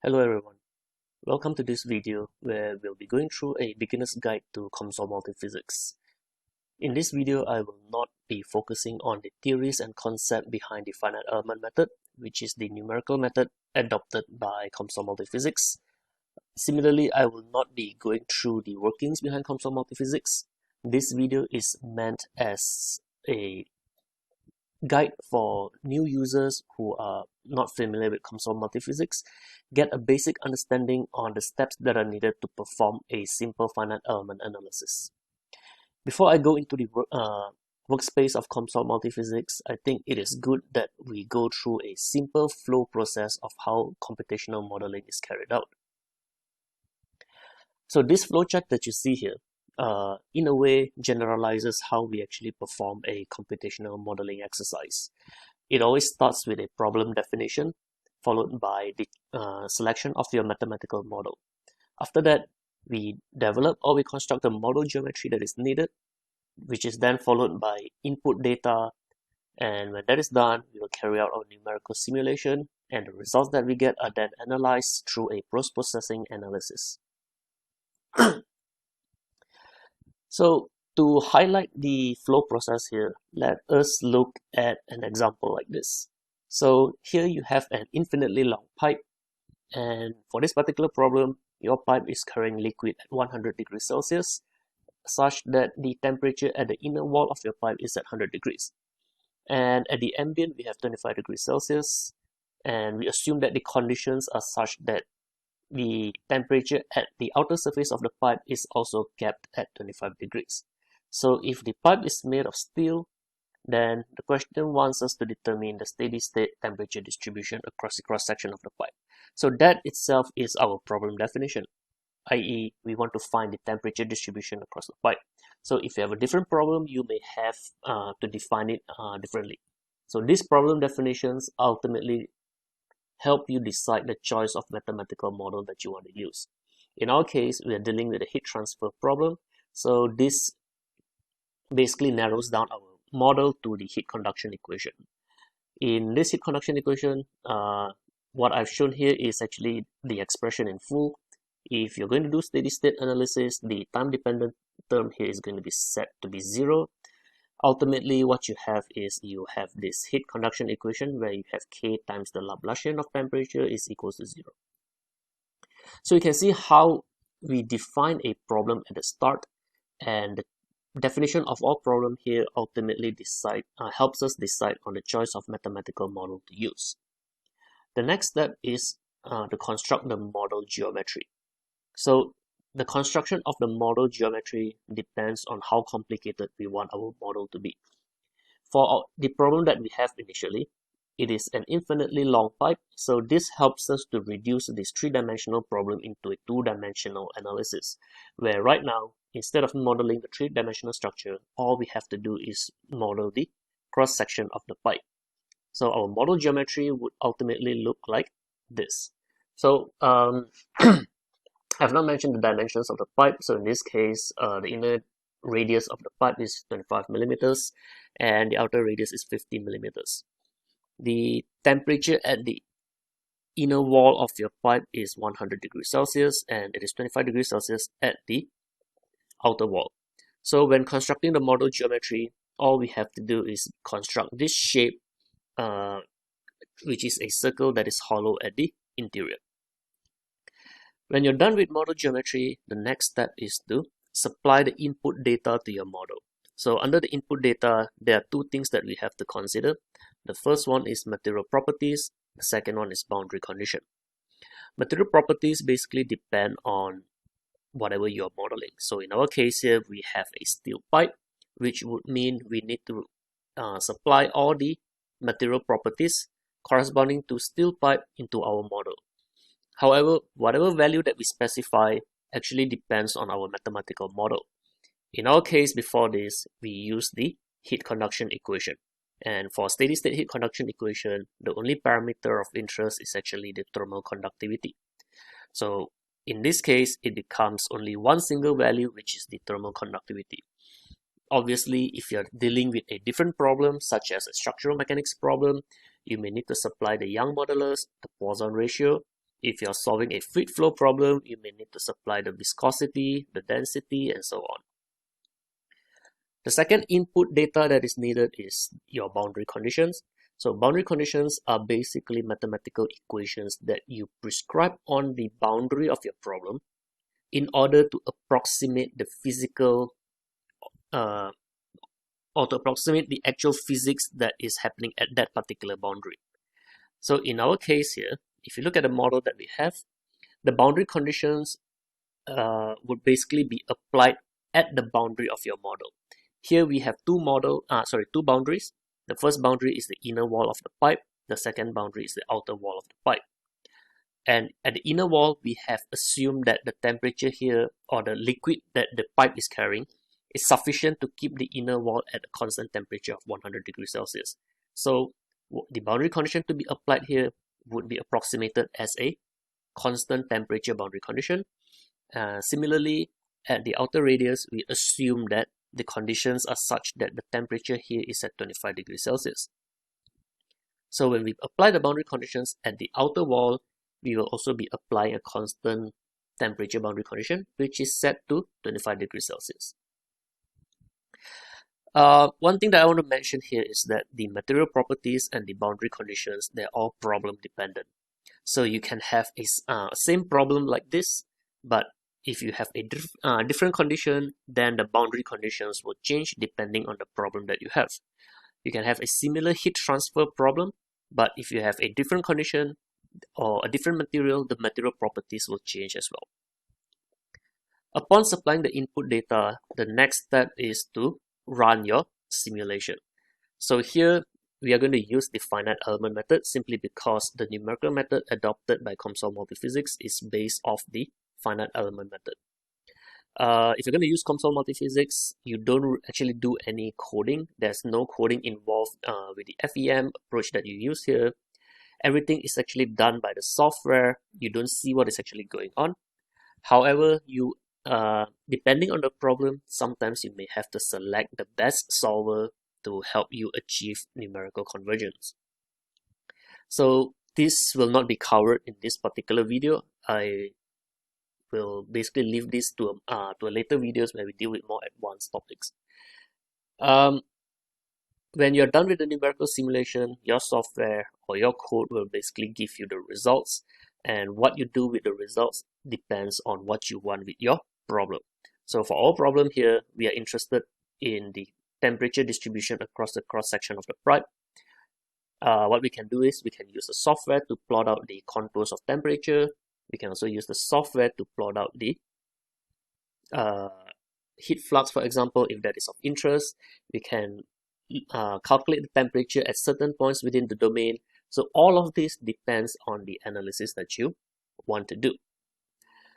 Hello everyone, welcome to this video where we'll be going through a beginner's guide to COMSOL Multiphysics. In this video, I will not be focusing on the theories and concept behind the finite element method, which is the numerical method adopted by COMSOL Multiphysics. Similarly, I will not be going through the workings behind COMSOL Multiphysics. This video is meant as a guide for new users who are not familiar with COMSOL Multiphysics, get a basic understanding on the steps that are needed to perform a simple finite element analysis. Before I go into the workspace of COMSOL Multiphysics, I think it is good that we go through a simple flow process of how computational modeling is carried out. So this flowchart that you see here, in a way generalizes how we actually perform a computational modeling exercise. It always starts with a problem definition, followed by the selection of your mathematical model. After that, we develop or we construct the model geometry that is needed, which is then followed by input data. And when that is done, we will carry out our numerical simulation, and the results that we get are then analyzed through a post-processing analysis. So to highlight the flow process here, let us look at an example like this. So here you have an infinitely long pipe, and for this particular problem, your pipe is carrying liquid at 100 degrees Celsius, such that the temperature at the inner wall of your pipe is at 100 degrees. And at the ambient, we have 25 degrees Celsius, and we assume that the conditions are such that the temperature at the outer surface of the pipe is also kept at 25 degrees. So if the pipe is made of steel, then the question wants us to determine the steady state temperature distribution across the cross section of the pipe. So that itself is our problem definition, i.e. we want to find the temperature distribution across the pipe. So if you have a different problem, you may have to define it differently. So these problem definitions ultimately help you decide the choice of mathematical model that you want to use. In our case, we are dealing with a heat transfer problem, so this basically narrows down our model to the heat conduction equation. In this heat conduction equation, what I've shown here is actually the expression in full. If you're going to do steady state analysis, the time dependent term here is going to be set to be 0. Ultimately, what you have is you have this heat conduction equation where you have K times the Laplacian of temperature is equals to 0. So you can see how we define a problem at the start, and the definition of our problem here ultimately helps us decide on the choice of mathematical model to use. The next step is to construct the model geometry. So the construction of the model geometry depends on how complicated we want our model to be. For the problem that we have initially, it is an infinitely long pipe, so this helps us to reduce this three-dimensional problem into a two-dimensional analysis, where right now, instead of modeling the three-dimensional structure, all we have to do is model the cross-section of the pipe. So our model geometry would ultimately look like this. So I've not mentioned the dimensions of the pipe. So in this case, the inner radius of the pipe is 25 millimeters and the outer radius is 50 millimeters. The temperature at the inner wall of your pipe is 100 degrees Celsius and it is 25 degrees Celsius at the outer wall. So when constructing the model geometry, all we have to do is construct this shape, which is a circle that is hollow at the interior. When you're done with model geometry, the next step is to supply the input data to your model. So under the input data, there are two things that we have to consider. The first one is material properties. The second one is boundary condition. Material properties basically depend on whatever you're modeling. So in our case here, we have a steel pipe, which would mean we need to supply all the material properties corresponding to steel pipe into our model. However, whatever value that we specify actually depends on our mathematical model. In our case, before this, we use the heat conduction equation. And for steady state heat conduction equation, the only parameter of interest is actually the thermal conductivity. So in this case, it becomes only one single value, which is the thermal conductivity. Obviously, if you're dealing with a different problem, such as a structural mechanics problem, you may need to supply the Young modulus, the Poisson ratio, If you're solving a fluid flow problem, you may need to supply the viscosity, the density, and so on. The second input data that is needed is your boundary conditions. So boundary conditions are basically mathematical equations that you prescribe on the boundary of your problem in order to approximate the physical or to approximate the actual physics that is happening at that particular boundary. So in our case here, if you look at the model that we have, the boundary conditions would basically be applied at the boundary of your model. Here we have two boundaries. The first boundary is the inner wall of the pipe. The second boundary is the outer wall of the pipe. And at the inner wall, we have assumed that the temperature here, or the liquid that the pipe is carrying, is sufficient to keep the inner wall at a constant temperature of 100 degrees Celsius. So the boundary condition to be applied here would be approximated as a constant temperature boundary condition. Similarly, at the outer radius, we assume that the conditions are such that the temperature here is at 25 degrees Celsius. So when we apply the boundary conditions at the outer wall, we will also be applying a constant temperature boundary condition, which is set to 25 degrees Celsius. One thing that I want to mention here is that the material properties and the boundary conditions, they're all problem dependent. So you can have a same problem like this, but if you have a different condition, then the boundary conditions will change depending on the problem that you have. You can have a similar heat transfer problem, but if you have a different condition or a different material, the material properties will change as well. Upon supplying the input data, the next step is to run your simulation. So here we are going to use the finite element method simply because the numerical method adopted by COMSOL Multiphysics is based off the finite element method. If you're going to use COMSOL Multiphysics, you don't actually do any coding. There's no coding involved with the FEM approach that you use here. Everything is actually done by the software. You don't see what is actually going on. However, you depending on the problem, sometimes you may have to select the best solver to help you achieve numerical convergence. So this will not be covered in this particular video. I will basically leave this to a later videos where we deal with more advanced topics. When you're done with the numerical simulation, your software or your code will basically give you the results, and what you do with the results depends on what you want with your problem. So for our problem here, we are interested in the temperature distribution across the cross-section of the pipe. What we can do is we can use the software to plot out the contours of temperature. We can also use the software to plot out the heat flux, for example, if that is of interest. We can calculate the temperature at certain points within the domain. So all of this depends on the analysis that you want to do.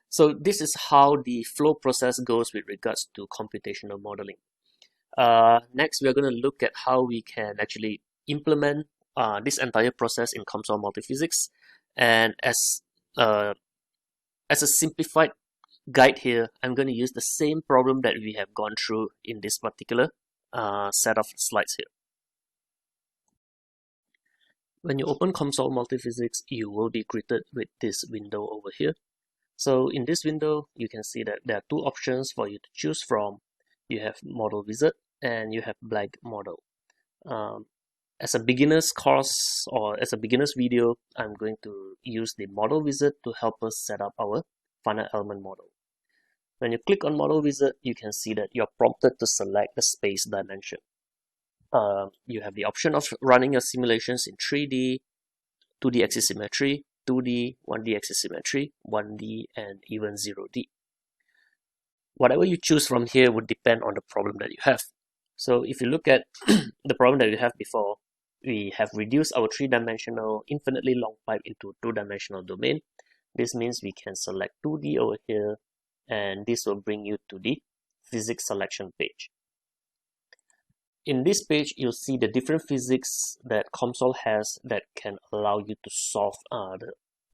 So this is how the flow process goes with regards to computational modeling. Next, we are going to look at how we can actually implement this entire process in COMSOL Multiphysics. And as a simplified guide here, I'm going to use the same problem that we have gone through in this particular set of slides here. When you open COMSOL Multiphysics, you will be greeted with this window over here. So in this window, you can see that there are two options for you to choose from. You have Model Wizard and you have Blank Model. As a beginner's course or as a beginner's video, I'm going to use the Model Wizard to help us set up our finite element model. When you click on Model Wizard, you can see that you're prompted to select the space dimension. You have the option of running your simulations in 3D, 2D axis symmetry, 2D, 1D axis symmetry, 1D, and even 0D. Whatever you choose from here would depend on the problem that you have. So if you look at the problem that we have before, we have reduced our 3-dimensional infinitely long pipe into a 2-dimensional domain. This means we can select 2D over here, and this will bring you to the physics selection page. In this page, you'll see the different physics that COMSOL has that can allow you to solve a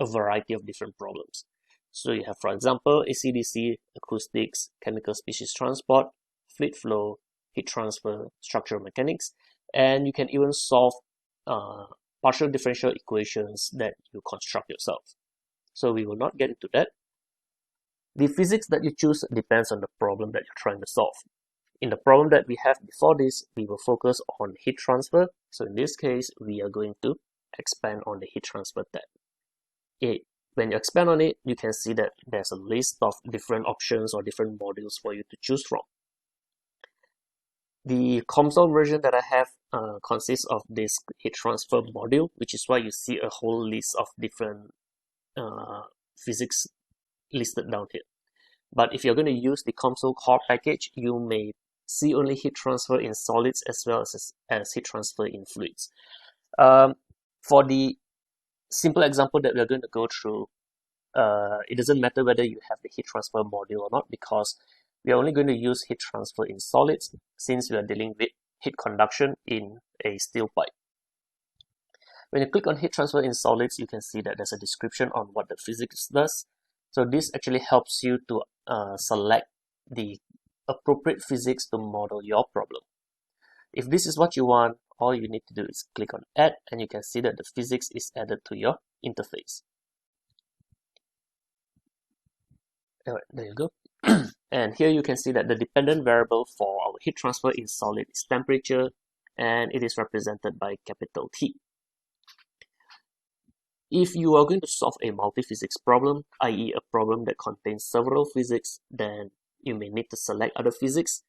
variety of different problems. So you have, for example, AC/DC, acoustics, chemical species transport, fluid flow, heat transfer, structural mechanics, and you can even solve partial differential equations that you construct yourself. so we will not get into that. The physics that you choose depends on the problem that you're trying to solve. In the problem that we have before this, we will focus on heat transfer. So in this case, we are going to expand on the heat transfer tab. When you expand on it, you can see that there's a list of different options or different modules for you to choose from. The COMSOL version that I have consists of this heat transfer module, which is why you see a whole list of different physics listed down here. But if you're going to use the COMSOL core package, you may see only heat transfer in solids as well as heat transfer in fluids. For the simple example that we're going to go through, it doesn't matter whether you have the heat transfer module or not, because we are only going to use heat transfer in solids since we are dealing with heat conduction in a steel pipe. When you click on heat transfer in solids, you can see that there's a description on what the physics does. So this actually helps you to select the appropriate physics to model your problem. If this is what you want, all you need to do is click on add, and you can see that the physics is added to your interface. Alright, there you go. And here you can see that the dependent variable for our heat transfer in solid is temperature, and it is represented by capital T. If you are going to solve a multi-physics problem, i.e. a problem that contains several physics, then you may need to select other physics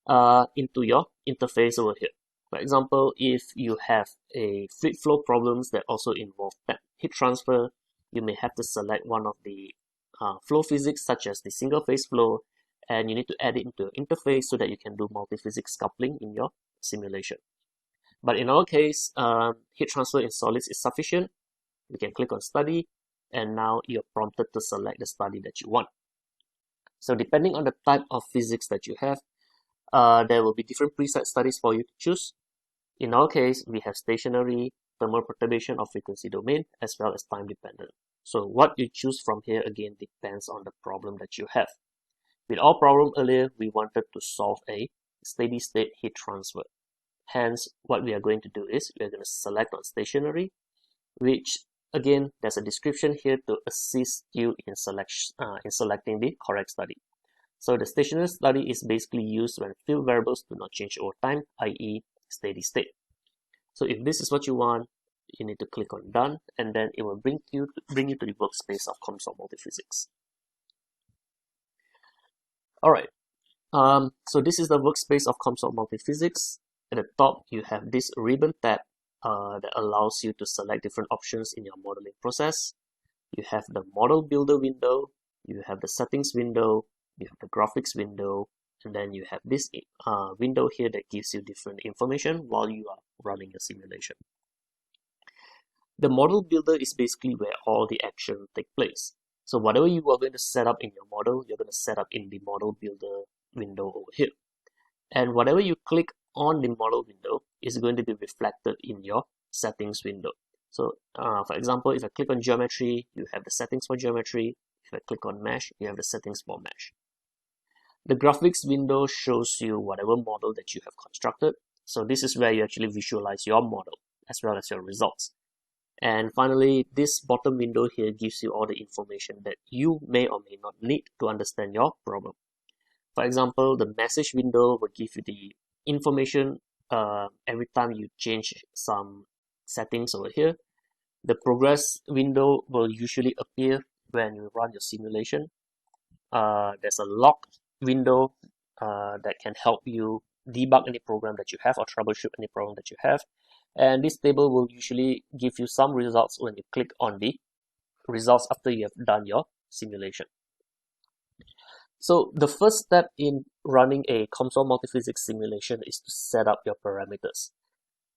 into your interface over here. For example, if you have a fluid flow problems that also involve heat transfer, you may have to select one of the flow physics such as the single phase flow, and you need to add it into your interface so that you can do multi-physics coupling in your simulation. But in our case, heat transfer in solids is sufficient. You can click on study, and now you're prompted to select the study that you want. So depending on the type of physics that you have, there will be different preset studies for you to choose. In our case, we have stationary, thermal perturbation of frequency domain, as well as time dependent. So what you choose from here again depends on the problem that you have. With our problem earlier, we wanted to solve a steady state heat transfer. Hence, what we are going to do is we are going to select on stationary, which again, there's a description here to assist you in selecting the correct study. So the stationary study is basically used when field variables do not change over time, i.e. steady state. So if this is what you want, you need to click on done, and then it will bring you to the workspace of COMSOL Multiphysics. Alright, so this is the workspace of COMSOL Multiphysics. At the top, you have this ribbon tab that allows you to select different options in your modeling process. You have the model builder window, you have the settings window, you have the graphics window, and then you have this window here that gives you different information while you are running the simulation. The model builder is basically where all the action takes place. So whatever you are going to set up in your model, you're going to set up in the model builder window over here. And whatever you click on the model window is going to be reflected in your settings window. So for example, if I click on geometry, you have the settings for geometry. If I click on mesh, you have the settings for mesh. The graphics window shows you whatever model that you have constructed. So this is where you actually visualize your model as well as your results. And finally, this bottom window here gives you all the information that you may or may not need to understand your problem. For example, the message window will give you the information every time you change some settings over here. The progress window will usually appear when you run your simulation. There's a log window that can help you debug any program that you have or troubleshoot any problem that you have. And this table will usually give you some results when you click on the results after you have done your simulation. So the first step in running a COMSOL Multiphysics simulation is to set up your parameters.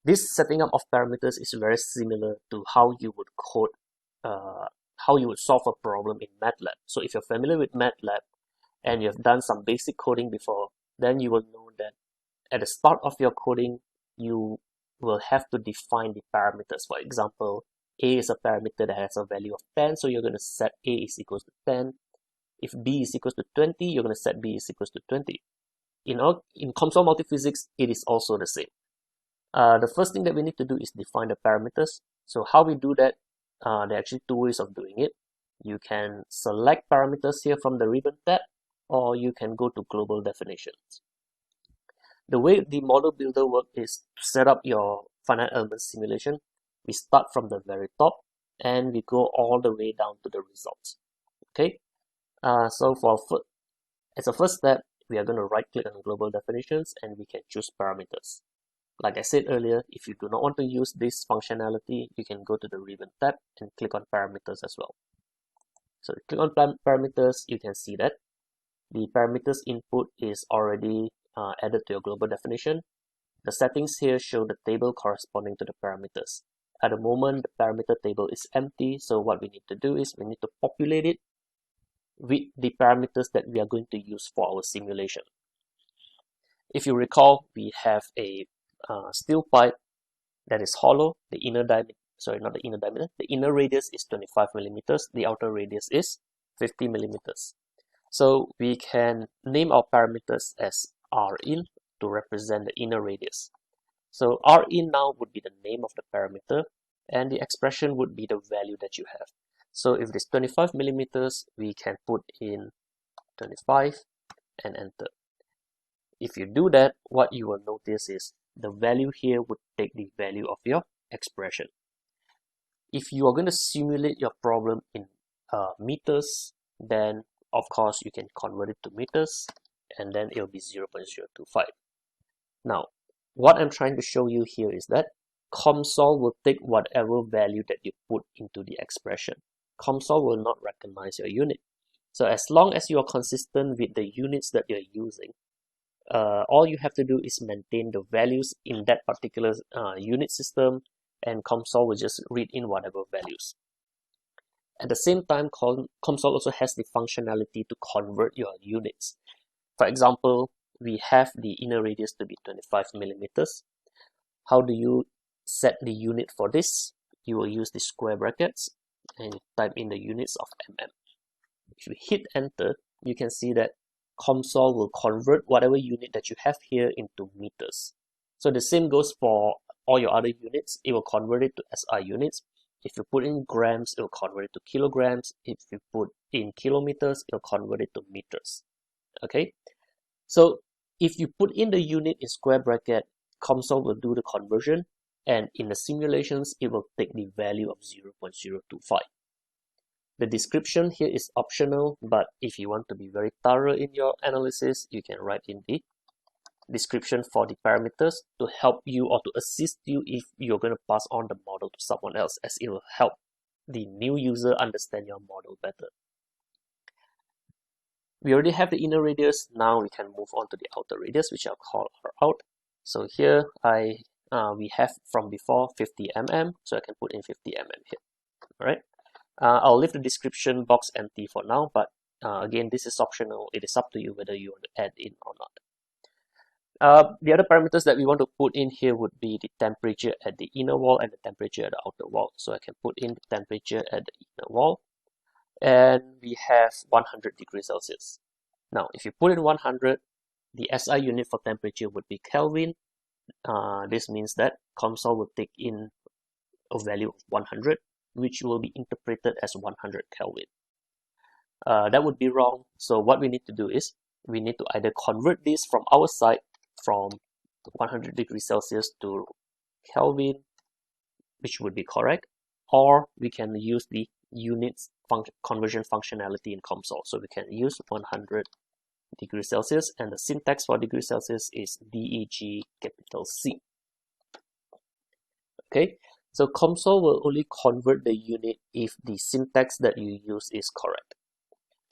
This setting up of parameters is very similar to how you would code, how you would solve a problem in MATLAB. So if you're familiar with MATLAB and you have done some basic coding before, then you will know that at the start of your coding, you will have to define the parameters. For example, A is a parameter that has a value of 10, so you're going to set A is equals to 10. If B is equals to 20, you're going to set B is equals to 20. In COMSOL Multiphysics, it is also the same. The first thing that we need to do is define the parameters. So how we do that, there are actually two ways of doing it. You can select parameters here from the ribbon tab, or you can go to global definitions. The way the model builder works is to set up your finite element simulation. We start from the very top and we go all the way down to the results. Okay, so as a first step, we are going to right click on global definitions and we can choose parameters. Like I said earlier, if you do not want to use this functionality, you can go to the ribbon tab and click on parameters as well. So click on parameters, you can see that the parameters input is already added to your global definition. The settings here show the table corresponding to the parameters. At the moment, the parameter table is empty, so what we need to do is we need to populate it with the parameters that we are going to use for our simulation. If you recall, we have a steel pipe that is hollow. The inner diameter, sorry, not the inner diameter, the inner radius is 25 millimeters, the outer radius is 50 millimeters. So we can name our parameters as Rin to represent the inner radius. So Rin now would be the name of the parameter, and the expression would be the value that you have. So if it is 25 millimeters, we can put in 25 and enter. If you do that, what you will notice is the value here would take the value of your expression. If you are going to simulate your problem in meters, then of course you can convert it to meters and then it'll be 0.025. Now, what I'm trying to show you here is that COMSOL will take whatever value that you put into the expression. COMSOL will not recognize your unit. So as long as you are consistent with the units that you're using, all you have to do is maintain the values in that particular unit system, and COMSOL will just read in whatever values. At the same time, COMSOL also has the functionality to convert your units. For example, we have the inner radius to be 25 millimeters. How do you set the unit for this? You will use the square brackets and type in the units of mm. If you hit enter, you can see that COMSOL will convert whatever unit that you have here into meters. So the same goes for all your other units. It will convert it to SI units. If you put in grams, it will convert it to kilograms. If you put in kilometers, it will convert it to meters. Okay, so if you put in the unit in square bracket, COMSOL will do the conversion, and in the simulations, it will take the value of 0.025. The description here is optional, but if you want to be very thorough in your analysis, you can write in the description for the parameters to help you or to assist you if you're going to pass on the model to someone else, as it will help the new user understand your model better. We already have the inner radius. Now we can move on to the outer radius, which I'll call R out. So here we have from before 50 mm, so I can put in 50 mm here. All right. I'll leave the description box empty for now, but again, this is optional. It is up to you whether you want to add in or not. The other parameters that we want to put in here would be the temperature at the inner wall and the temperature at the outer wall. So I can put in the temperature at the inner wall, and we have 100 degrees Celsius. Now, if you put in 100, the SI unit for temperature would be Kelvin. This means that COMSOL will take in a value of 100, which will be interpreted as 100 Kelvin. That would be wrong. So what we need to do is we need to either convert this from our side from 100 degrees Celsius to Kelvin, which would be correct, or we can use the units conversion functionality in COMSOL. So we can use 100 degrees Celsius, and the syntax for degrees Celsius is DEG capital C. Okay, so COMSOL will only convert the unit if the syntax that you use is correct.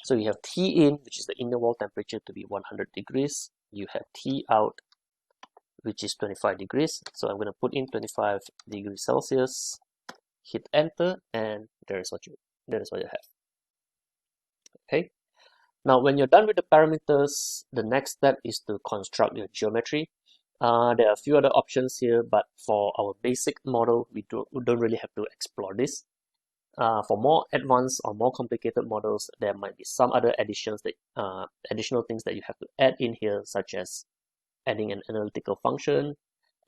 So you have T in, which is the inner wall temperature, to be 100 degrees. You have T out, which is 25 degrees. So I'm going to put in 25 degrees Celsius, hit enter, and that is what you have. Okay. Now, when you're done with the parameters, the next step is to construct your geometry. There are a few other options here, but for our basic model, we don't really have to explore this. For more advanced or more complicated models, there might be some other additional things that you have to add in here, such as adding an analytical function,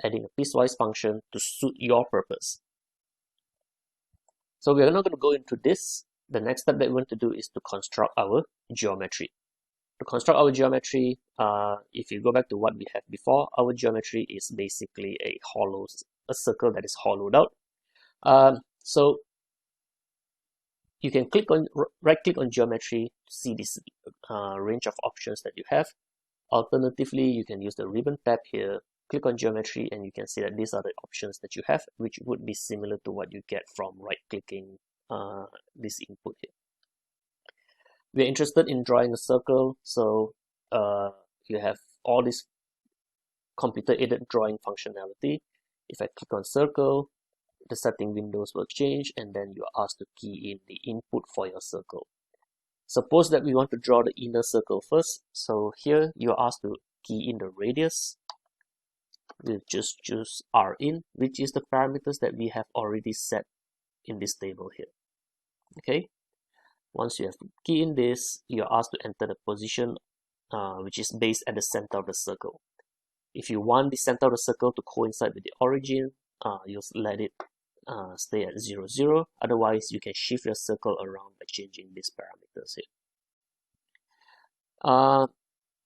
adding a piecewise function to suit your purpose. So we're not going to go into this, the next step that we want to do is to construct our geometry. To construct our geometry, if you go back to what we had before, our geometry is basically a circle that is hollowed out. So you can right-click on geometry to see this range of options that you have. Alternatively, you can use the ribbon tab here, click on geometry, and you can see that these are the options that you have, which would be similar to what you get from right-clicking this input here. We're interested in drawing a circle, so you have all this computer-aided drawing functionality. If I click on circle, the setting windows will change, and then you are asked to key in the input for your circle. Suppose that we want to draw the inner circle first, so here you are asked to key in the radius. We'll just choose Rin, which is the parameters that we have already set in this table here. Okay. Once you have to key in this, you're asked to enter the position which is based at the center of the circle. If you want the center of the circle to coincide with the origin, you'll let it stay at 0, 0. Otherwise, you can shift your circle around by changing these parameters here.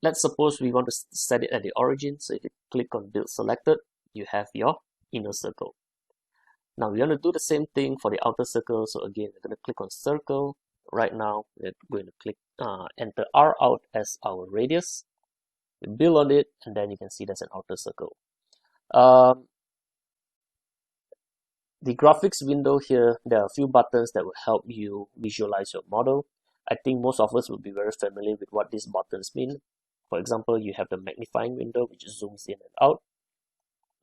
Let's suppose we want to set it at the origin. So if you click on Build Selected, you have your inner circle. Now we want to do the same thing for the outer circle. So again, we're going to click on Circle. Right now, we're going to click enter R out as our radius. We build on it, and then you can see there's an outer circle. The graphics window here, there are a few buttons that will help you visualize your model. I think most of us will be very familiar with what these buttons mean. For example, you have the magnifying window, which zooms in and out.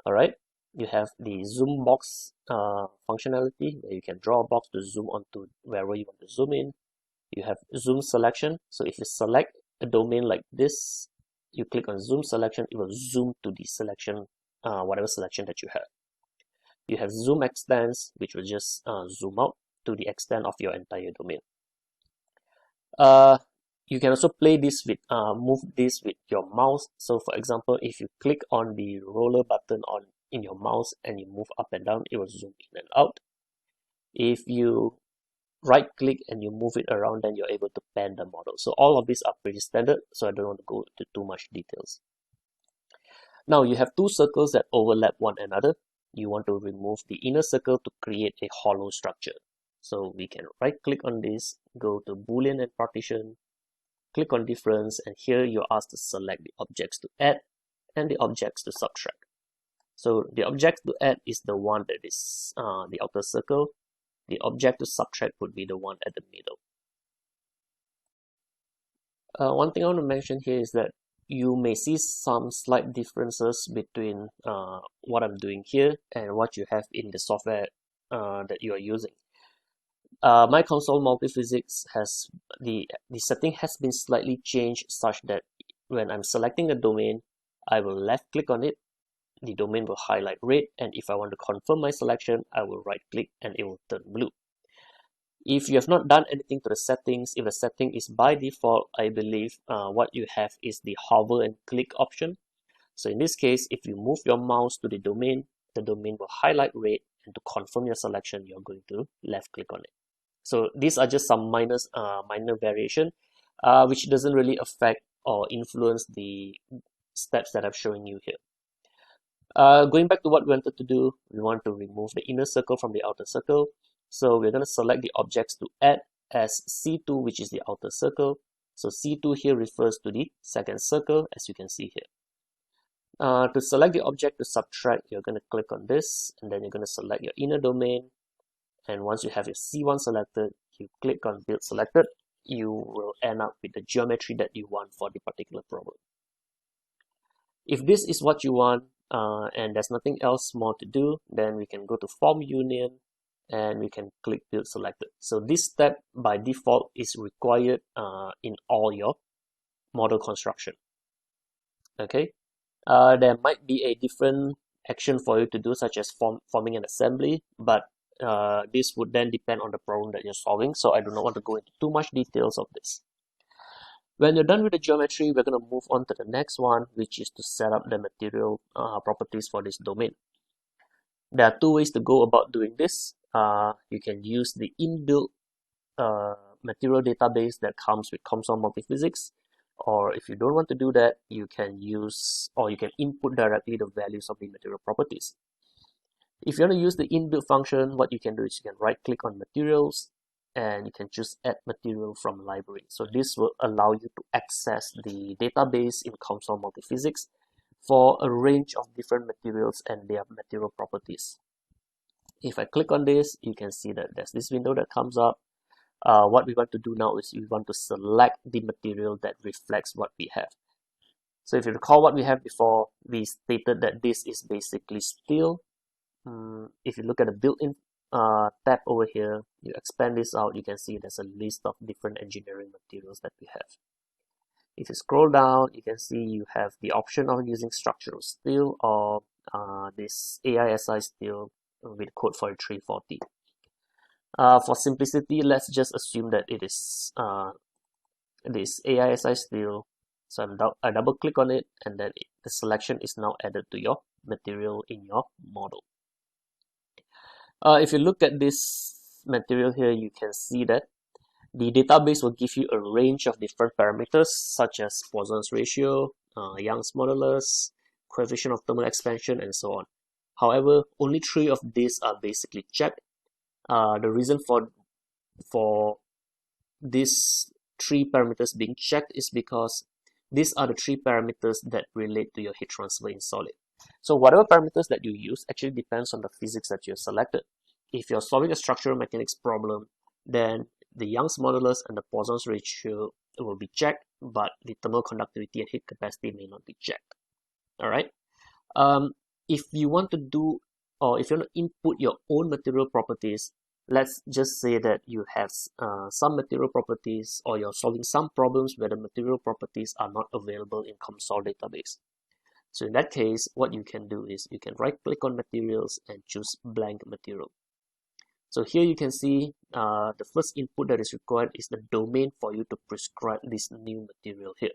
All right. You have the zoom box functionality, where you can draw a box to zoom onto wherever you want to zoom in. You have zoom selection. So if you select a domain like this, you click on zoom selection, it will zoom to the selection, whatever selection that you have. You have zoom extents, which will just zoom out to the extent of your entire domain. You can also play this with, move this with your mouse. So for example, if you click on the roller button in your mouse and you move up and down, it will zoom in and out. If you right click and you move it around, then you're able to pan the model. So all of these are pretty standard, so I don't want to go into too much details. Now you have two circles that overlap one another. You want to remove the inner circle to create a hollow structure. So we can right click on this, go to Boolean and partition, click on difference, and here you're asked to select the objects to add and the objects to subtract. So the object to add is the one that is the outer circle. The object to subtract would be the one at the middle. One thing I want to mention here is that you may see some slight differences between what I'm doing here and what you have in the software that you are using. My COMSOL Multiphysics has the setting has been slightly changed such that when I'm selecting a domain, I will left click on it, the domain will highlight red, and if I want to confirm my selection, I will right click and it will turn blue. If you have not done anything to the settings, if the setting is by default, I believe what you have is the hover and click option. So in this case, if you move your mouse to the domain will highlight red, and to confirm your selection, you're going to left click on it. So these are just some minor variation, which doesn't really affect or influence the steps that I'm showing you here. Going back to what we wanted to do, we want to remove the inner circle from the outer circle. So we're going to select the objects to add as C2, which is the outer circle. So C2 here refers to the second circle, as you can see here. To select the object to subtract, you're going to click on this, and then you're going to select your inner domain. And once you have your C1 selected, you click on Build Selected, you will end up with the geometry that you want for the particular problem. If this is what you want, and there's nothing else more to do, then we can go to Form Union, and we can click Build Selected. So this step by default is required in all your model construction. Okay, there might be a different action for you to do, such as forming an assembly, but this would then depend on the problem that you're solving, so I do not want to go into too much details of this. When you're done with the geometry, we're going to move on to the next one, which is to set up the material properties for this domain. There are two ways to go about doing this. You can use the inbuilt a material database that comes with COMSOL Multiphysics, or if you don't want to do that, you can use, or you can input directly the values of the material properties. If you want to use the inbuilt function, what you can do is you can right click on materials and you can choose add material from library. So this will allow you to access the database in COMSOL Multiphysics for a range of different materials and their material properties. If I click on this, you can see that there's this window that comes up. What we want to do now is we want to select the material that reflects what we have. So if you recall what we have before, we stated that this is basically steel. If you look at the built-in tab over here, you expand this out, you can see there's a list of different engineering materials that we have. If you scroll down, you can see you have the option of using structural steel or this AISI steel with code 4340. For simplicity, let's just assume that it is this AISI steel. So I double click on it, and then the selection is now added to your material in your model. If you look at this material here, you can see that the database will give you a range of different parameters such as Poisson's ratio, Young's modulus, coefficient of thermal expansion, and so on. However, only 3 of these are basically checked. The reason for these 3 parameters being checked is because these are the 3 parameters that relate to your heat transfer in solid. So whatever parameters that you use actually depends on the physics that you have selected. If you're solving a structural mechanics problem, then the Young's modulus and the Poisson's ratio will be checked, but the thermal conductivity and heat capacity may not be checked. All right. If you want to do, or if you want to input your own material properties, let's just say that you have some material properties, or you're solving some problems where the material properties are not available in COMSOL database. So in that case, what you can do is you can right click on materials and choose blank material. So here you can see the first input that is required is the domain for you to prescribe this new material here.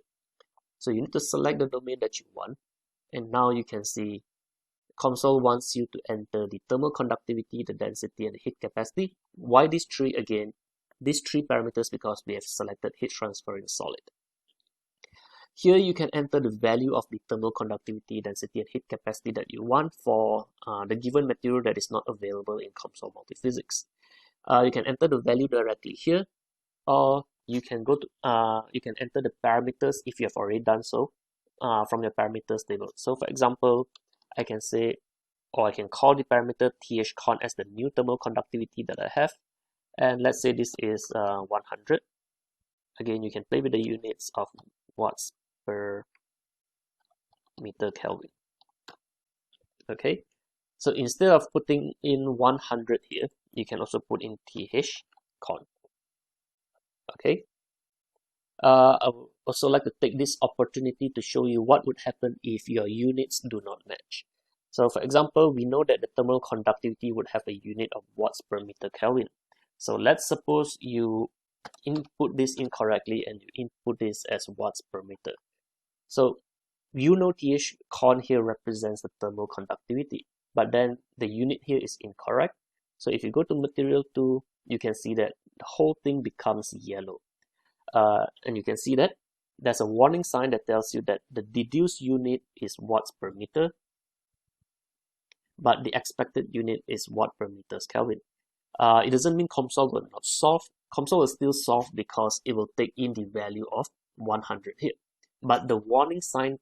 So you need to select the domain that you want, and now you can see COMSOL wants you to enter the thermal conductivity, the density, and the heat capacity. Why these 3 again? These 3 parameters because we have selected heat transfer in solid. Here you can enter the value of the thermal conductivity, density, and heat capacity that you want for the given material that is not available in COMSOL Multiphysics. You can enter the value directly here, or you can go to you can enter the parameters if you have already done so from your parameters table. So for example, I can say, or I can call the parameter thcon as the new thermal conductivity that I have, and let's say this is 100. Again, you can play with the units of watts per meter Kelvin. Okay, so instead of putting in 100 here, you can also put in thcon. Okay, I would also like to take this opportunity to show you what would happen if your units do not match. So for example, we know that the thermal conductivity would have a unit of watts per meter Kelvin. So let's suppose you input this incorrectly and you input this as watts per meter. So you know thcon here represents the thermal conductivity, but then the unit here is incorrect. So if you go to material 2, you can see that the whole thing becomes yellow. And you can see that there's a warning sign that tells you that the deduced unit is watts per meter, but the expected unit is watt per meters Kelvin. It doesn't mean COMSOL will not solve. COMSOL will still solve because it will take in the value of 100 here. But the warning sign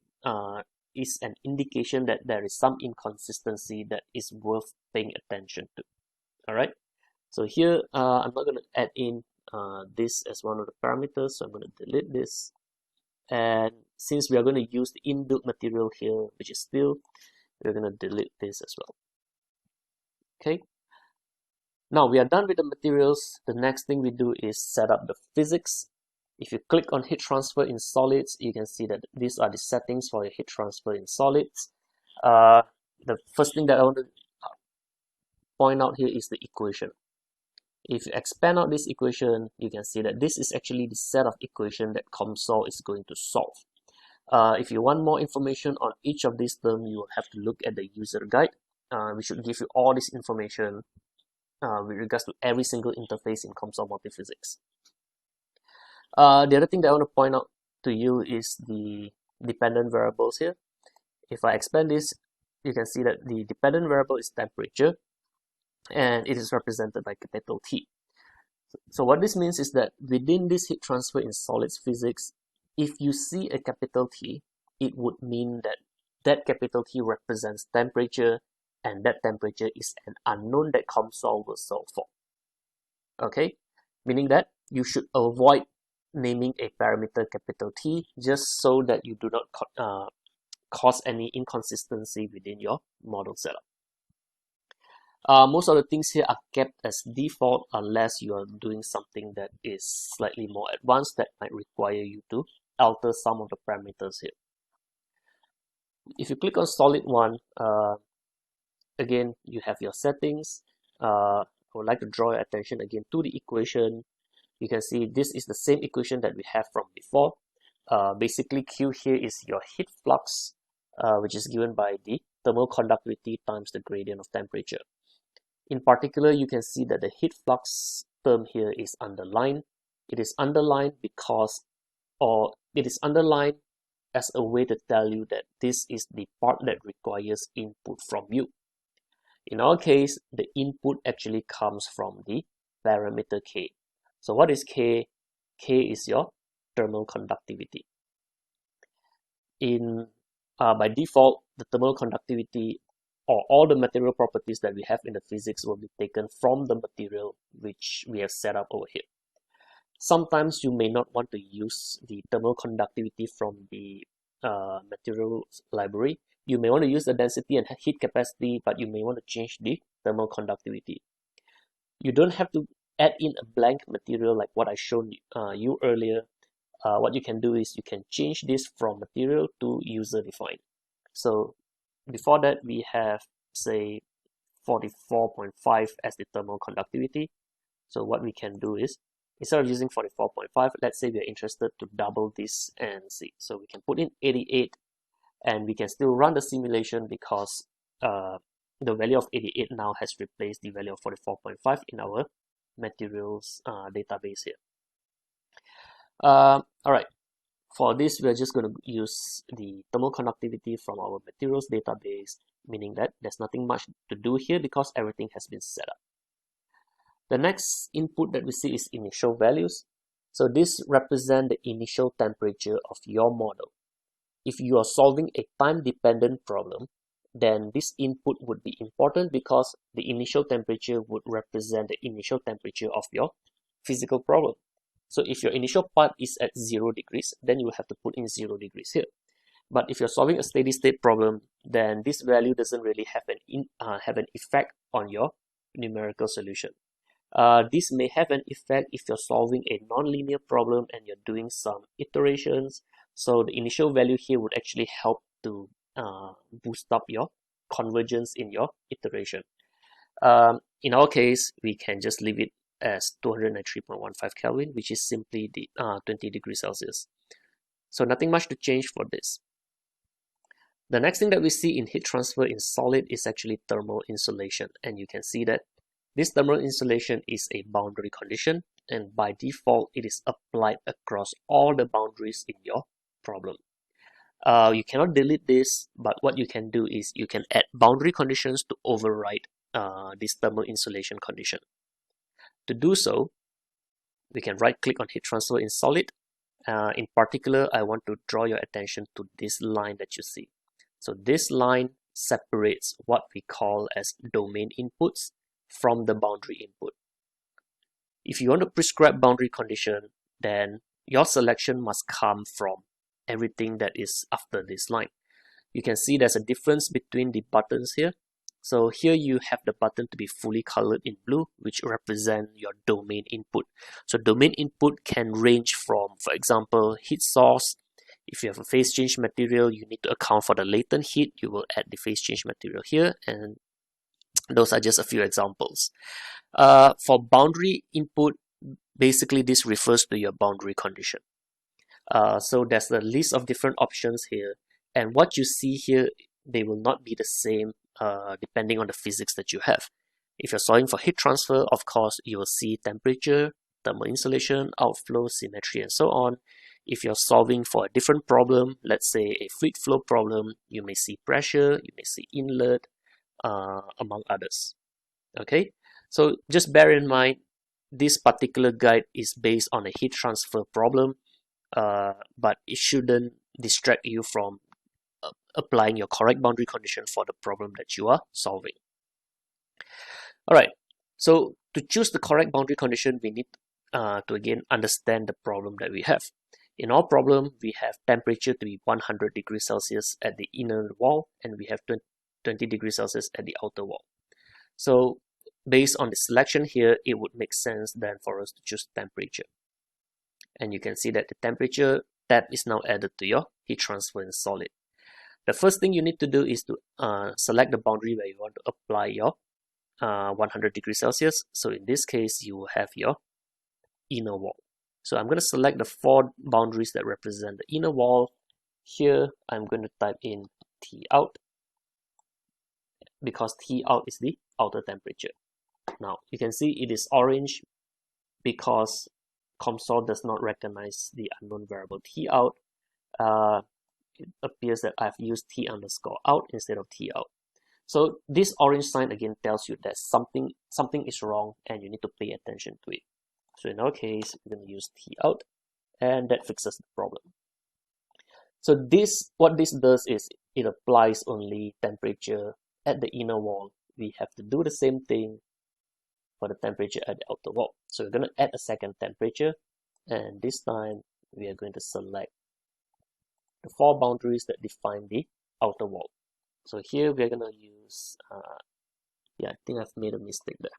is an indication that there is some inconsistency that is worth paying attention to. All right. So here, I'm not going to add in this as one of the parameters, so I'm going to delete this. And since we are going to use the inbuilt material here, which is steel, we're going to delete this as well. Okay. Now we are done with the materials. The next thing we do is set up the physics. If you click on heat transfer in solids, you can see that these are the settings for your heat transfer in solids. The first thing that I want to point out here is the equation. If you expand out this equation, you can see that this is actually the set of equation that COMSOL is going to solve. If you want more information on each of these terms, you will have to look at the user guide. We should give you all this information with regards to every single interface in COMSOL Multiphysics. The other thing that I want to point out to you is the dependent variables here. If I expand this, you can see that the dependent variable is temperature, and it is represented by capital T. So what this means is that within this heat transfer in solids physics, if you see a capital T, it would mean that that capital T represents temperature, and that temperature is an unknown that COMSOL will solve for. Okay, meaning that you should avoid naming a parameter capital T just so that you do not cause any inconsistency within your model setup. Most of the things here are kept as default unless you are doing something that is slightly more advanced that might require you to alter some of the parameters here. If you click on solid 1, again, you have your settings. I would like to draw your attention again to the equation. You can see this is the same equation that we have from before. Basically, Q here is your heat flux, which is given by the thermal conductivity times the gradient of temperature. In particular, you can see that the heat flux term here is underlined. It is underlined because, or it is underlined as a way to tell you that this is the part that requires input from you. In our case, the input actually comes from the parameter K. So what is K? K is your thermal conductivity. By default, the thermal conductivity or all the material properties that we have in the physics will be taken from the material which we have set up over here. Sometimes you may not want to use the thermal conductivity from the materials library. You may want to use the density and heat capacity, but you may want to change the thermal conductivity. You don't have to add in a blank material like what I showed you earlier. What you can do is you can change this from material to user defined. So before that, we have, say, 44.5 as the thermal conductivity. So what we can do is, instead of using 44.5, let's say we are interested to double this and see. So we can put in 88, and we can still run the simulation because the value of 88 now has replaced the value of 44.5 in our materials database here. All right. For this, we're just going to use the thermal conductivity from our materials database, meaning that there's nothing much to do here because everything has been set up. The next input that we see is initial values. So this represents the initial temperature of your model. If you are solving a time-dependent problem, then this input would be important because the initial temperature would represent the initial temperature of your physical problem. So if your initial pipe is at 0 degrees, then you will have to put in 0 degrees here. But if you're solving a steady state problem, then this value doesn't really have an effect on your numerical solution. This may have an effect if you're solving a nonlinear problem and you're doing some iterations. So the initial value here would actually help to boost up your convergence in your iteration. In our case, we can just leave it as 293.15 Kelvin, which is simply the 20 degrees Celsius. So nothing much to change for this. The next thing that we see in heat transfer in solid is actually thermal insulation, and you can see that this thermal insulation is a boundary condition, and by default it is applied across all the boundaries in your problem. You cannot delete this, but what you can do is you can add boundary conditions to override this thermal insulation condition. To do so, we can right click on heat transfer in solid. In particular, I want to draw your attention to this line that you see. So this line separates what we call as domain inputs from the boundary input. If you want to prescribe boundary condition, then your selection must come from everything that is after this line. You can see there's a difference between the buttons here. So here you have the button to be fully colored in blue, which represent your domain input. So domain input can range from, for example, heat source. If you have a phase change material, you need to account for the latent heat. You will add the phase change material here, and those are just a few examples. For boundary input, basically this refers to your boundary condition. So there's a list of different options here, and what you see here, they will not be the same depending on the physics that you have. If you're solving for heat transfer, of course, you will see temperature, thermal insulation, outflow, symmetry, and so on. If you're solving for a different problem, let's say a fluid flow problem, you may see pressure, you may see inlet, among others. Okay, so just bear in mind, this particular guide is based on a heat transfer problem, but it shouldn't distract you from applying your correct boundary condition for the problem that you are solving. Alright, so to choose the correct boundary condition, we need to again understand the problem that we have. In our problem, we have temperature to be 100 degrees Celsius at the inner wall, and we have 20 degrees Celsius at the outer wall. So based on the selection here, it would make sense then for us to choose temperature. And you can see that the temperature tab is now added to your heat transfer in solid. The first thing you need to do is to select the boundary where you want to apply your 100 degrees Celsius. So in this case, you will have your inner wall. So I'm going to select the 4 boundaries that represent the inner wall. Here, I'm going to type in T out, because T out is the outer temperature. Now, you can see it is orange because COMSOL does not recognize the unknown variable T out. It appears that I've used T underscore out instead of T out. So this orange sign again tells you that something is wrong and you need to pay attention to it. So in our case, we're going to use T out, and that fixes the problem. So what this does is it applies only temperature at the inner wall. We have to do the same thing for the temperature at the outer wall. So we're going to add a second temperature, and this time we are going to select the 4 boundaries that define the outer wall. So here we're going to use, I think I've made a mistake there.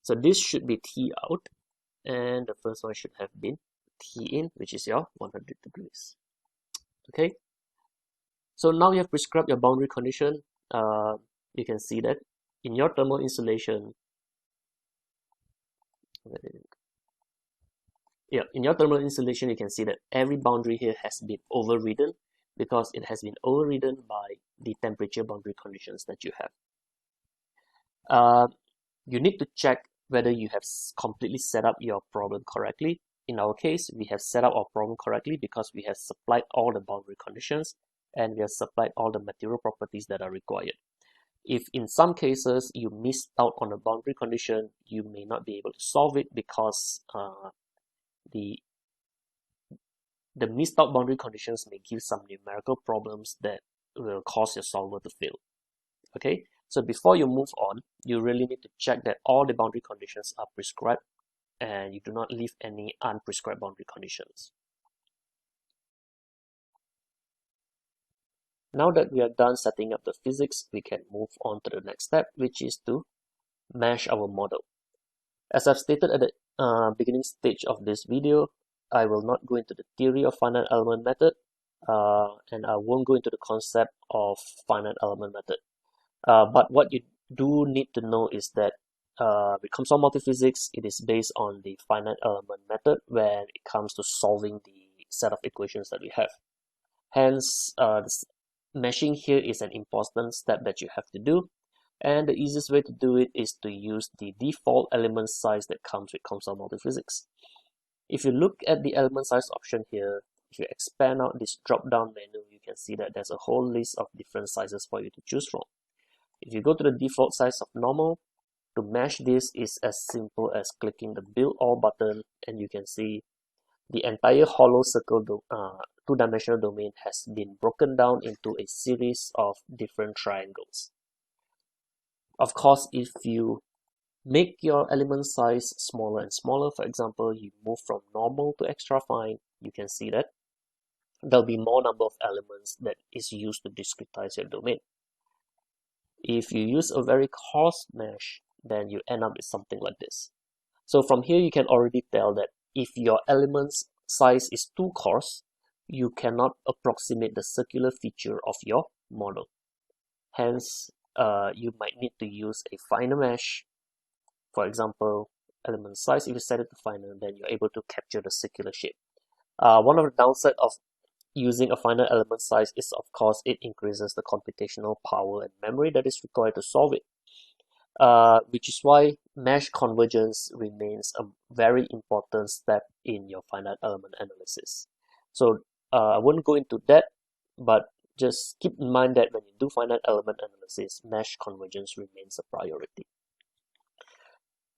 So this should be T out, and the first one should have been T in, which is your 100 degrees. Okay, so now you have prescribed your boundary condition. You can see that in your thermal insulation, you can see that every boundary here has been overridden because it has been overridden by the temperature boundary conditions that you have. You need to check whether you have completely set up your problem correctly. In our case, we have set up our problem correctly because we have supplied all the boundary conditions and we have supplied all the material properties that are required. If in some cases you missed out on a boundary condition, you may not be able to solve it because the missed out boundary conditions may give some numerical problems that will cause your solver to fail. Okay, so before you move on, you really need to check that all the boundary conditions are prescribed and you do not leave any unprescribed boundary conditions. Now that we are done setting up the physics, we can move on to the next step, which is to mesh our model. As I've stated at the beginning stage of this video, I will not go into the theory of finite element method, and I won't go into the concept of finite element method. But what you do need to know is that with COMSOL Multiphysics, it is based on the finite element method when it comes to solving the set of equations that we have. Hence, meshing here is an important step that you have to do, and the easiest way to do it is to use the default element size that comes with COMSOL Multiphysics. If you look at the element size option here, if you expand out this drop-down menu, you can see that there's a whole list of different sizes for you to choose from. If you go to the default size of normal, to mesh this is as simple as clicking the Build All button, and you can see the entire hollow circle two-dimensional domain has been broken down into a series of different triangles. Of course, if you make your element size smaller and smaller, for example, you move from normal to extra fine, you can see that there'll be more number of elements that is used to discretize your domain. If you use a very coarse mesh, then you end up with something like this. So from here, you can already tell that if your elements size is too coarse, you cannot approximate the circular feature of your model. Hence, you might need to use a finer mesh. For example, element size, if you set it to finer, then you're able to capture the circular shape. One of the downsides of using a finer element size is, of course, it increases the computational power and memory that is required to solve it. which is why mesh convergence remains a very important step in your finite element analysis. So I won't go into that, but just keep in mind that when you do finite element analysis, mesh convergence remains a priority.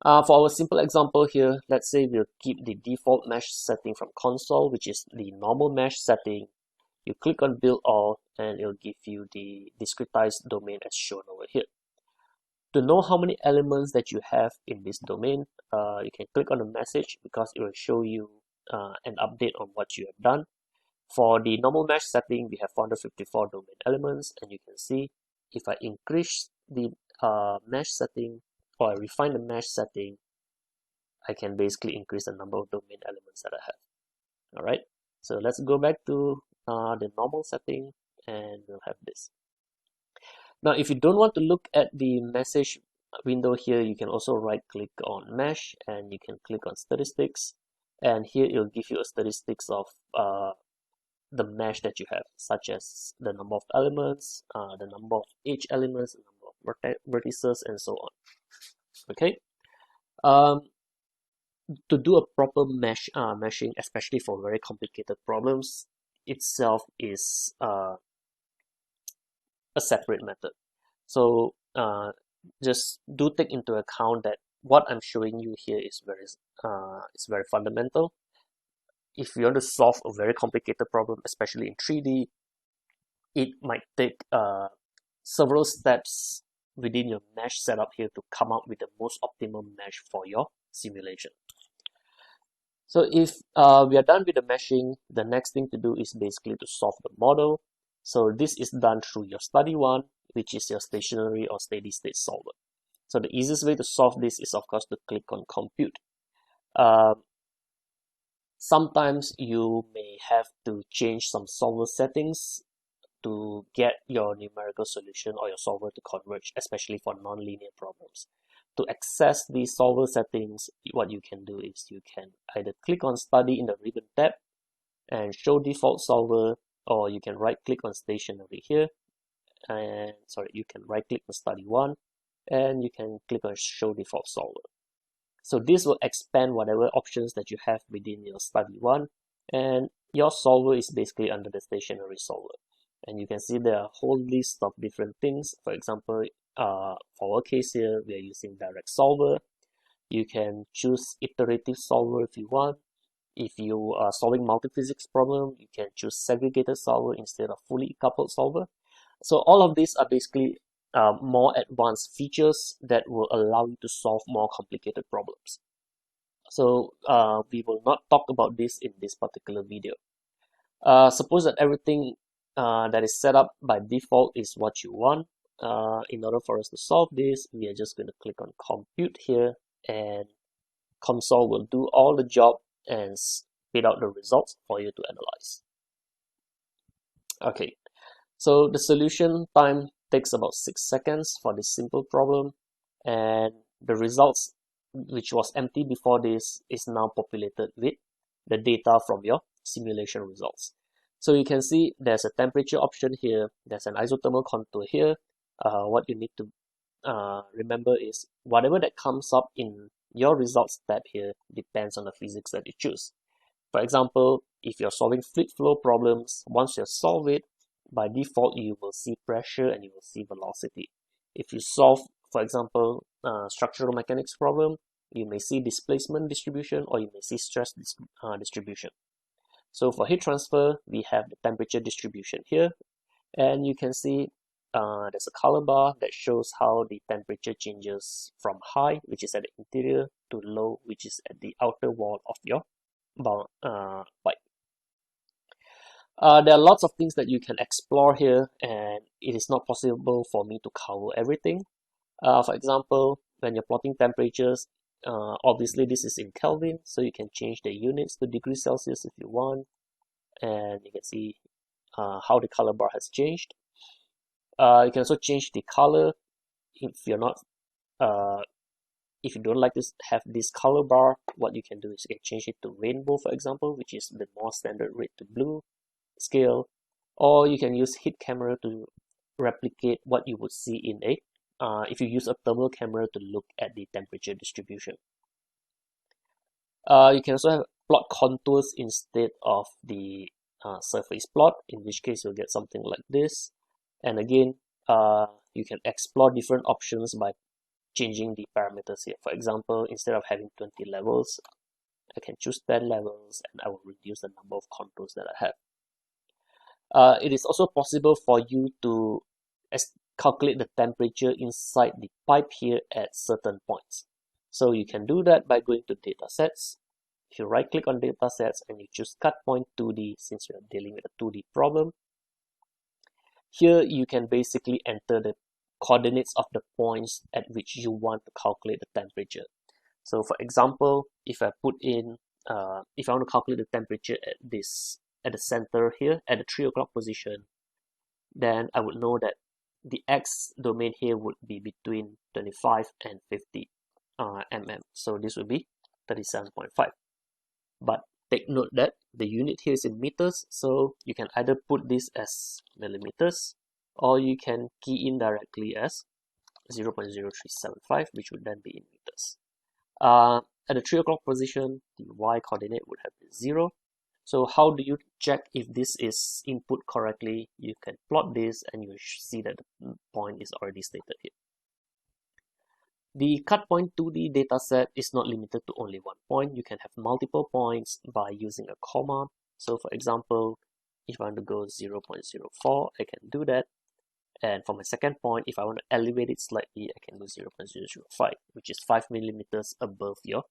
For our simple example here, let's say we'll keep the default mesh setting from COMSOL, which is the normal mesh setting. You click on build all and it'll give you the discretized domain as shown over here. To know how many elements that you have in this domain, you can click on the message because it will show you an update on what you have done. For the normal mesh setting, we have 454 domain elements, and you can see if I increase the mesh setting or I refine the mesh setting, I can basically increase the number of domain elements that I have. All right, so let's go back to the normal setting and we'll have this. Now, if you don't want to look at the message window here, you can also right click on mesh and you can click on statistics, and here it'll give you a statistics of the mesh that you have, such as the number of elements, the number of edge elements, the number of vertices, and so on. Okay. To do a proper meshing, especially for very complicated problems, itself is a separate method. So just do take into account that what I'm showing you here is very fundamental. If you want to solve a very complicated problem, especially in 3D, it might take several steps within your mesh setup here to come up with the most optimal mesh for your simulation. So if we are done with the meshing, the next thing to do is basically to solve the model. So this is done through your study one, which is your stationary or steady state solver. So the easiest way to solve this is, of course, to click on compute. Sometimes you may have to change some solver settings to get your numerical solution or your solver to converge, especially for nonlinear problems. To access these solver settings, what you can do is you can either click on study in the ribbon tab and show default solver, or you can right click on stationary here, and you can right click on study one and you can click on show default solver. So this will expand whatever options that you have within your study one, and your solver is basically under the stationary solver. And you can see there are a whole list of different things. For example, for our case here, we are using direct solver. You can choose iterative solver if you want. If you are solving multiphysics problem, you can choose segregated solver instead of fully coupled solver. So all of these are basically more advanced features that will allow you to solve more complicated problems. So we will not talk about this in this particular video. Suppose that everything that is set up by default is what you want. In order for us to solve this, we are just going to click on compute here, and COMSOL will do all the job and spit out the results for you to analyze. Okay, so the solution time takes about 6 seconds for this simple problem, and the results, which was empty before this, is now populated with the data from your simulation results. So you can see there's a temperature option here, there's an isothermal contour here. What you need to remember is whatever that comes up in your results tab here depends on the physics that you choose. For example, if you're solving fluid flow problems, once you solve it, by default you will see pressure and you will see velocity. If you solve, for example, structural mechanics problem, you may see displacement distribution or you may see stress distribution. So for heat transfer, we have the temperature distribution here, and you can see there's a color bar that shows how the temperature changes from high, which is at the interior, to low, which is at the outer wall of your pipe. There are lots of things that you can explore here, and it is not possible for me to cover everything. For example, when you're plotting temperatures, obviously this is in Kelvin, so you can change the units to degrees Celsius if you want, and you can see how the color bar has changed. You can also change the color if you're not if you don't like to have this color bar. What you can do is you can change it to rainbow, for example, which is the more standard red to blue scale, or you can use heat camera to replicate what you would see in a if you use a thermal camera to look at the temperature distribution. You can also have plot contours instead of the surface plot, in which case you'll get something like this. And again, you can explore different options by changing the parameters here. For example, instead of having 20 levels, I can choose 10 levels and I will reduce the number of contours that I have. It is also possible for you to calculate the temperature inside the pipe here at certain points. So you can do that by going to datasets. If you right click on datasets and you choose cut point 2D, since we are dealing with a 2D problem, here you can basically enter the coordinates of the points at which you want to calculate the temperature. So for example, if I put in, if I want to calculate the temperature at the center here, at the 3 o'clock position, then I would know that the X domain here would be between 25 and 50 mm. So this would be 37.5. But take note that the unit here is in meters, so you can either put this as millimeters or you can key in directly as 0.0375, which would then be in meters. At the 3 o'clock position, the Y coordinate would have been 0. So how do you check if this is input correctly? You can plot this and you see that the point is already stated here. The cut point 2D dataset is not limited to only one point. You can have multiple points by using a comma. So for example, if I want to go 0.04, I can do that. And for my second point, if I want to elevate it slightly, I can go 0.005, which is 5 millimeters above your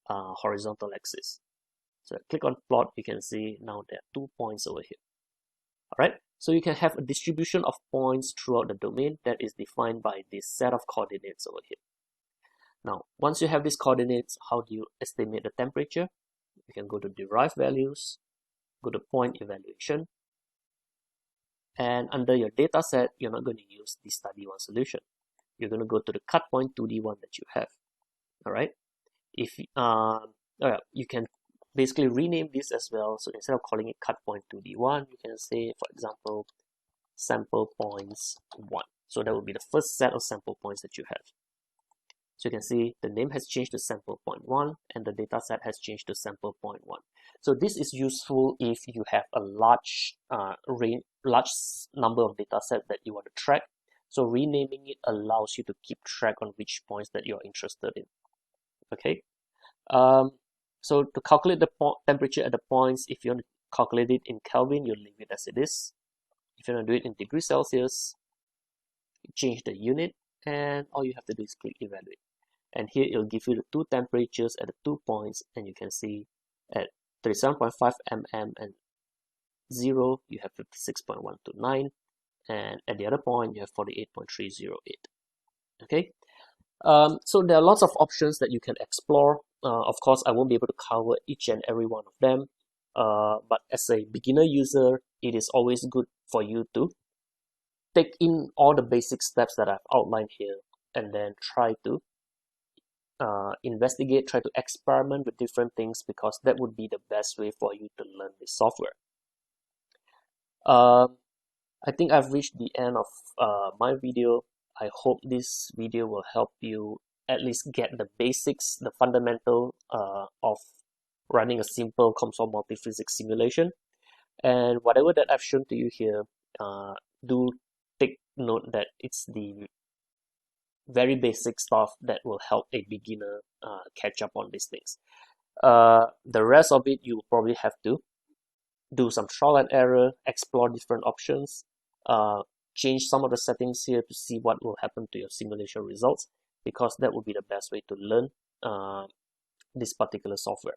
horizontal axis. So I click on plot, you can see now there are 2 points over here. Alright, so you can have a distribution of points throughout the domain that is defined by this set of coordinates over here. Now, once you have these coordinates, how do you estimate the temperature? You can go to derive values, go to point evaluation, and under your data set, you're not going to use the study one solution. You're going to go to the cut point 2D one that you have. Alright, if you can basically rename this as well. So instead of calling it cut point 2D1, you can say, for example, sample points 1. So that would be the first set of sample points that you have. So you can see the name has changed to sample point 1 and the data set has changed to sample point 1. So this is useful if you have a large number of data set that you want to track. So renaming it allows you to keep track on which points that you're interested in. Okay. So to calculate the temperature at the points, if you want to calculate it in Kelvin, you leave it as it is. If you want to do it in degrees Celsius, you change the unit, and all you have to do is click evaluate. And here it'll give you the 2 temperatures at the 2 points, and you can see at 37.5 mm and 0, you have 56.129, and at the other point, you have 48.308. Okay. So there are lots of options that you can explore. Of course, I won't be able to cover each and every one of them, but as a beginner user, it is always good for you to take in all the basic steps that I've outlined here and then try to investigate, try to experiment with different things, because that would be the best way for you to learn this software. I think I've reached the end of my video. I hope this video will help you at least get the basics, the fundamental of running a simple COMSOL Multiphysics simulation. And whatever that I've shown to you here, do take note that it's the very basic stuff that will help a beginner catch up on these things. The rest of it, you probably have to do some trial and error, explore different options, change some of the settings here to see what will happen to your simulation results, because that would be the best way to learn this particular software.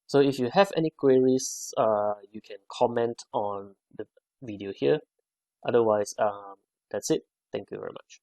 So if you have any queries, you can comment on the video here. Otherwise, that's it. Thank you very much.